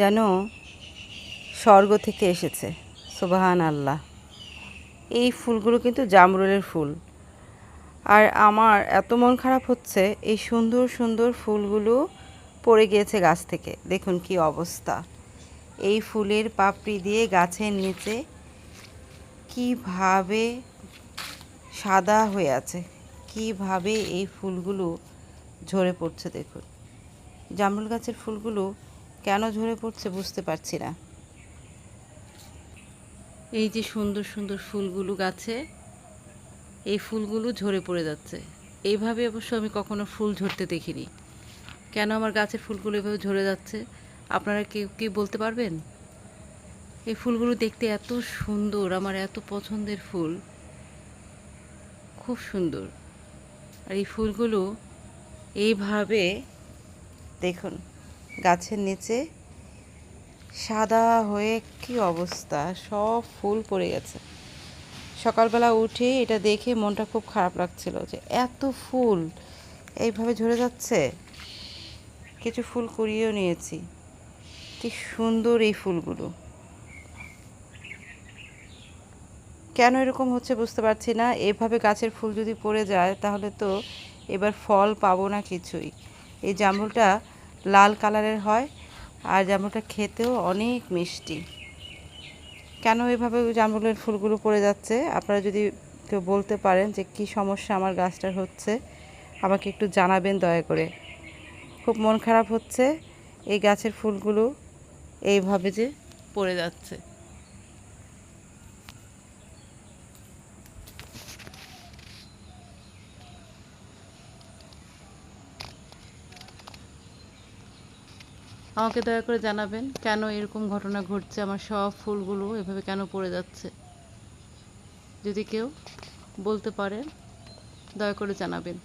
যেন স্বর্গ থেকে এসেছে। সুবহান আল্লাহ। এই ফুলগুলো কিন্তু জামরুলের ফুল। আর আমার এত মন খারাপ হচ্ছে, এই সুন্দর সুন্দর ফুলগুলো পড়ে গিয়েছে গাছ থেকে। দেখুন কি অবস্থা। এই ফুলের পাপড়ি দিয়ে গাছের নিচে কিভাবে সাদা হয়ে আছে, কিভাবে এই ফুলগুলো ঝরে পড়ছে দেখুন। জামরুল গাছের ফুলগুলো কেন ঝরে পড়ছে বুঝতে পারছি না। এই যে সুন্দর সুন্দর ফুলগুলো গাছে, এই ফুলগুলো ঝরে পড়ে যাচ্ছে। এইভাবে অবশ্য আমি কখনো ফুল ঝরতে দেখিনি। কেন আমার গাছের ফুলগুলো এভাবে ঝরে যাচ্ছে আপনারা কেউ কি বলতে পারবেন? এই ফুলগুলো দেখতে এত সুন্দর, আমার এত পছন্দের ফুল, খুব সুন্দর। আর এই ফুলগুলো এইভাবে দেখুন গাছের নিচে সাদা হয়ে কি অবস্থা, সব ফুল পড়ে গেছে। সকালবেলা উঠে এটা দেখে মনটা খুব খারাপ লাগছিল যে এত ফুল এইভাবে ঝরে যাচ্ছে। কিছু ফুল কুড়িয়েও নিয়েছি। কি সুন্দর এই ফুলগুলো, কেন এরকম হচ্ছে বুঝতে পারছি না। এভাবে গাছের ফুল যদি পড়ে যায় তাহলে তো এবার ফল পাবো না কিছুই। এই জামরুলটা লাল কালারের হয় আর জামরুলটা খেতেও অনেক মিষ্টি। কেন এভাবে জামরুলের ফুলগুলো পড়ে যাচ্ছে আপনারা যদি কেউ বলতে পারেন যে কী সমস্যা আমার গাছটার হচ্ছে, আমাকে একটু জানাবেন দয়া করে। খুব মন খারাপ হচ্ছে, এই গাছের ফুলগুলো এইভাবে যে পড়ে যাচ্ছে। আমাকে দয়া করে জানাবেন কেন এরকম ঘটনা ঘটছে, আমার সব ফুলগুলো এভাবে কেন পড়ে যাচ্ছে। যদি কেউ বলতে পারেন দয়া করে জানাবেন।